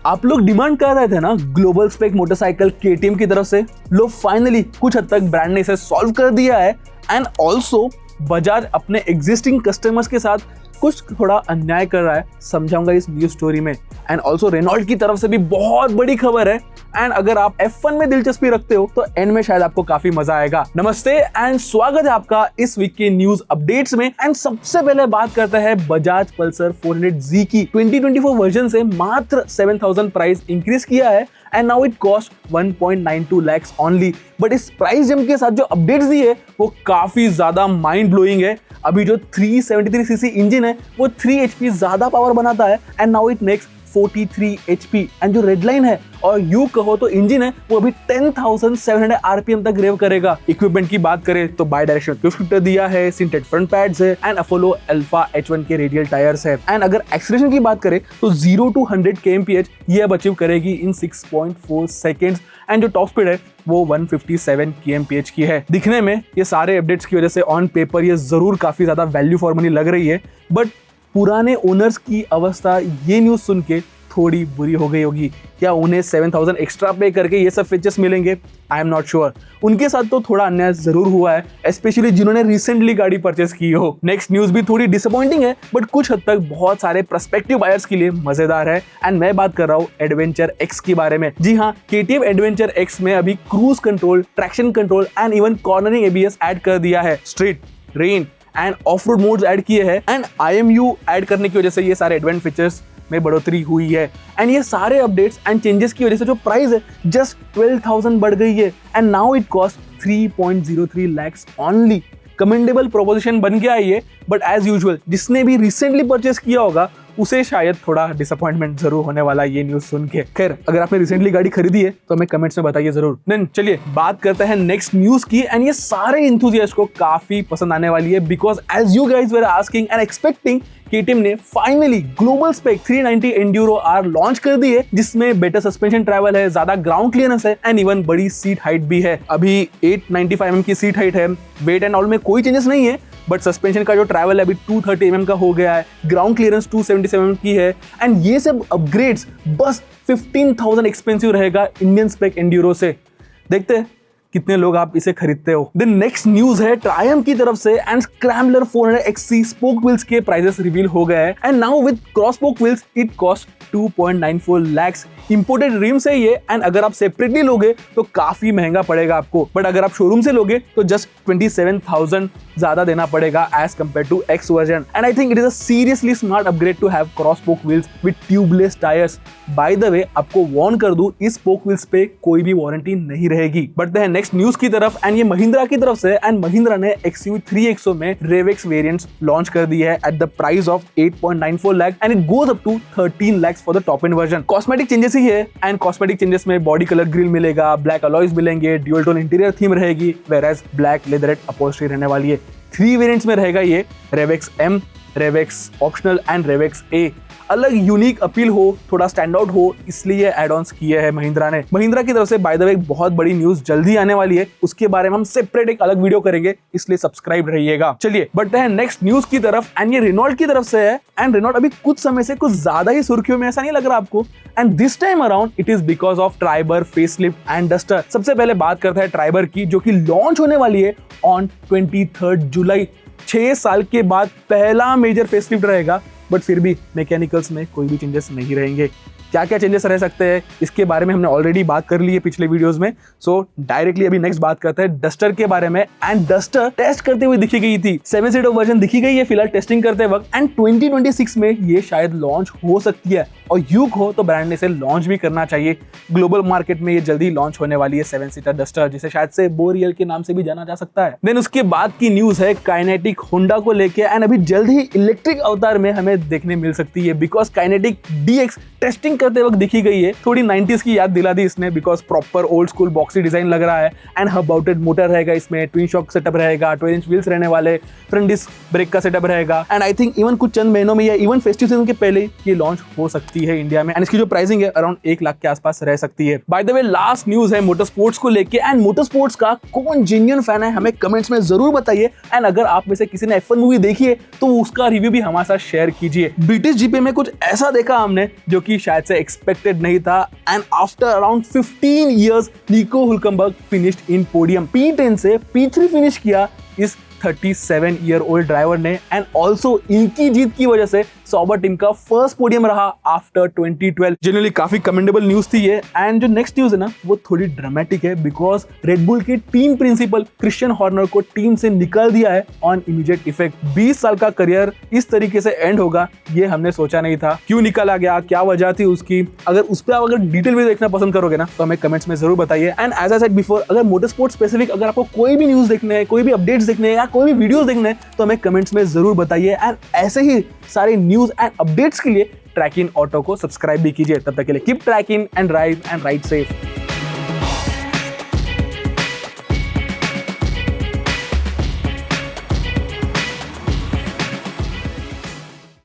आप लोग डिमांड कर रहे थे ना ग्लोबल स्पेक मोटरसाइकिल केटीएम की तरफ से। लो फाइनली कुछ हद तक ब्रांड ने इसे सॉल्व कर दिया है। एंड ऑल्सो बजाज अपने एग्जिस्टिंग कस्टमर्स के साथ कुछ थोड़ा अन्याय कर रहा है, समझाऊंगा इस न्यूज स्टोरी में। एंड ऑल्सो रेनॉल्ट की तरफ से भी बहुत बड़ी खबर है। एंड अगर आप F1 में दिलचस्पी रखते हो तो एंड में शायद आपको काफी मजा आएगा। नमस्ते एंड स्वागत है आपका इस वीक के न्यूज अपडेट्स में। एंड सबसे पहले बात करते हैं बजाज पल्सर 400Z की 2024 वर्जन से मात्र 7,000 प्राइस इंक्रीज किया है and now it cost 1.92 lakhs only. But इस प्राइस जंप के साथ जो अपडेट्स दी है वो काफी ज्यादा माइंड ब्लोइंग है। अभी जो 373cc इंजन है वो 3 HP ज्यादा पावर बनाता है and now it makes 43 HP। And जो रेड लाइन है और यू कहो तो इंजन है वो अभी 10,700 RPM तक रेव करेगा। इक्विपमेंट की बात करें तो बाई डायरेक्शनल क्रूज कंट्रोल दिया है, सिंटेड फ्रंट पैड्स है एंड अपोलो अल्फा H1 के रेडियल टायर्स है। एंड अगर एक्सीलरेशन की बात करें तो 0 to 100 kmph ये अब अचीव करेगी इन 6.4 सेकेंड्स। एंड जो टॉप स्पीड है वो 157 kmph की है। दिखने में ये सारे अपडेट्स की वजह से ऑन पेपर ये जरूर काफी ज्यादा वैल्यू फॉर मनी लग रही है, बट पुराने ओनर्स की अवस्था ये न्यूज सुन के थोड़ी बुरी हो गई होगी। क्या उन्हें 7,000 एक्स्ट्रा पे करके ये सब फीचर्स मिलेंगे? I am not sure. उनके साथ तो थोड़ा अन्याय जरूर हुआ है, स्पेशली जिन्होंने रिसेंटली गाड़ी परचेस की हो। नेक्स्ट न्यूज भी थोड़ी डिसअपॉइंटिंग है बट कुछ हद तक बहुत सारे प्रोस्पेक्टिव बायर्स के लिए मजेदार है। एंड मैं बात कर रहा हूँ एडवेंचर एक्स के बारे में। जी हाँ, KTM एडवेंचर एक्स में अभी cruise control, traction control and even cornering ABS add कर दिया है। Street, rain end of road modes add किए हैं एंड IMU ऐड करने की वजह से ये सारे एडवांस फीचर्स में बढ़ोतरी हुई है। एंड ये सारे अपडेट्स एंड चेंजेस की वजह से जो प्राइस है जस्ट 12,000 बढ़ गई है and now it cost 3.03 lakhs only. Commendable proposition बन गया है ये, बट एज यूजुअल जिसने भी रिसेंटली परचेस किया होगा उसे शायद थोड़ा डिसअपॉइंटमेंट जरूर होने वाला है ये न्यूज सुन के। खैर, अगर आपने रिसेंटली गाड़ी खरीदी है तो हमें कमेंट्स में बताइए जरूर। देन चलिए बात करते हैं नेक्स्ट न्यूज की। एंड ये सारे इंथुजियास्ट को काफी पसंद आने वाली है because as you guys were asking and expecting, KTM ने finally global spec 390 enduro R launch कर दी है, जिसमें बेटर सस्पेंशन ट्रैवल है, ज्यादा ग्राउंड क्लियरेंस है एंड इवन बड़ी सीट हाइट भी है। अभी 895 mm की सीट हाइट है। वेट एंड ऑल में कोई चेंजेस नहीं है, बट सस्पेंशन का जो ट्रैवल है अभी 230 mm का हो गया है। ग्राउंड क्लियरेंस 277 mm की है एंड ये सब अपग्रेड्स बस 15,000 एक्सपेंसिव रहेगा इंडियन स्पेक एंड्यूरो से। देखते हैं कितने लोग आप इसे खरीदते हो। द नेक्स्ट न्यूज है ट्रायम्फ की तरफ से and scrambler 400XC spoke wheels के प्राइसेस रिवील हो गए हैं and now with cross spoke wheels it cost 2.94 lakhs। Imported RIMS है ये एंड अगर आप सेपरेटली लोगे तो काफी महंगा पड़ेगा आपको, बट अगर आप शोरूम से लोगे तो जस्ट 27,000 ज्यादा देना पड़ेगा as compare to X version. And I think it is a seriously smart upgrade to have cross spoke wheels with tubeless tyres. By the way आपको वार्न कर दूं, इस स्पोक व्हील्स पे कोई भी वारंटी नहीं रहेगी। बढ़ते हैं नेक्स्ट न्यूज की तरफ एंड ये महिंद्रा की तरफ से। एंड महिंद्रा ने XUV 3XO में रेवेक्स वेरिएंट्स लॉन्च कर दी है at the price of 8.94 lakh and it goes up to 13 lakhs for the top end version. Cosmetic changes ही है एंड कॉस्मेटिक चेंजेस में बॉडी कलर ग्रिल मिलेगा, ब्लैक अलॉयज मिलेंगे, ड्यूअल टोन इंटीरियर थीम रहेगी, whereas black leatherette upholstery रहने वाली है। 3 variants में रहेगा ये, Revex M, Revex optional and Revex A। अलग यूनिक अपील हो, थोड़ा स्टैंड आउट हो, इसलिए एड ऑन्स किए हैं महिंद्रा ने। महिंद्रा की तरफ से बाय द वे एक बहुत बड़ी न्यूज जल्दी आने वाली है, उसके बारे में हम सेपरेट एक अलग वीडियो करेंगे, इसलिए सब्सक्राइब रहिएगा। चलिए बढ़ते हैं नेक्स्ट न्यूज की तरफ एंड ये रेनॉल्ट की तरफ से है। एंड रेनॉल्ट अभी कुछ समय से कुछ ज्यादा ही सुर्खियों में, ऐसा नहीं लग रहा आपको? And this time around it is because of Triber, facelift and duster. सबसे पहले बात करते हैं ट्राइबर की, जो कि लॉन्च होने वाली है ऑन 23 जुलाई। 6 साल के बाद पहला मेजर फेसलिफ्ट रहेगा, बट फिर भी मैकेनिकल्स में कोई भी चेंजेस नहीं रहेंगे। क्या क्या चेंजेस रह सकते हैं इसके बारे में हमने ऑलरेडी बात कर ली है पिछले वीडियोस में। सो डायरेक्टली अभी नेक्स्ट बात करते हैं डस्टर के बारे में। एंड डस्टर टेस्ट करते हुए दिखी गई थी, 7 सीटर वर्जन दिखी गई है फिलहाल टेस्टिंग करते वक्त एंड 2026 में ये शायद लॉन्च हो सकती है और यूक हो तो ब्रांड ने इसे लॉन्च भी करना चाहिए। ग्लोबल मार्केट में ये जल्दी लॉन्च होने वाली है 7 सीटर डस्टर, जिसे शायद से बोरियल के नाम से भी जाना जा सकता है। देन उसके बाद की न्यूज है काइनेटिक होंडा को लेके एंड अभी जल्द ही इलेक्ट्रिक अवतार में हमें देखने मिल सकती है बिकॉज काइनेटिक DX टेस्टिंग करते वक्त दिखी गई है। थोड़ी 90s की याद दिला दी इसने because proper old school boxy design लग रहा है एंड हब माउंटेड मोटर रहेगा इसमें, ट्विन शॉक सेटअप रहेगा, 12 इंच व्हील्स रहने वाले, फ्रंट डिस्क ब्रेक का सेटअप रहेगा एंड आई थिंक इवन कुछ चंद महीनों में या इवन फेस्टिव सीजन के पहले ये लॉन्च हो सकती है इंडिया में। एंड इसकी जो प्राइसिंग है अराउंड 1 लाख के आसपास रह सकती है। Bye the way last news है मोटर स्पोर्ट्स को लेके एंड मोटर स्पोर्ट्स का कौन जेन्युइन फैन है हमें कमेंट्स में जरूर बताइए। एंड अगर आप में से किसी ने F1 मूवी देखी है तो उसका रिव्यू भी हमारे साथ शेयर कीजिए। ब्रिटिश जीपी में कुछ ऐसा देखा हमने जो कि शायद से एक्सपेक्टेड नहीं था एंड आफ्टर अराउंड 15 years निको हुल्केनबर्ग फिनिश्ड इन पोडियम। P10 से P3 फिनिश किया इस 37-year-old ड्राइवर ने एंड ऑल्सो इनकी जीत की वजह से सॉबर टीम का फर्स्ट पोडियम रहा आफ्टर 2012। जनरली काफी कमेंडेबल न्यूज थी ये। एंड जो नेक्स्ट न्यूज है ना वो थोड़ी ड्रामेटिक है बिकॉज रेडबुल के टीम प्रिंसिपल क्रिश्चियन हॉर्नर को टीम से निकाल दिया है ऑन इमीडिएट इफेक्ट। 20 साल का करियर इस तरीके से एंड होगा ये हमने सोचा नहीं था। क्यों निकाला गया, क्या वजह थी उसकी, अगर उस पर आप अगर डिटेल में देखना पसंद करोगे ना तो हमें कमेंट्स में जरूर बताइए। And as I said before, अगर मोटरस्पोर्ट स्पेसिफिक अगर आपको कोई भी न्यूज देखने है, कोई भी अपडेट्स देखने हैं या कोई भी वीडियोस देखने हैं तो हमें कमेंट्स में जरूर बताइए। एंड ऐसे ही सारे न्यूज एंड अपडेट्स के लिए ट्रैक इन ऑटो को सब्सक्राइब भी कीजिए। तब तक के लिए keep trekking and ride safe.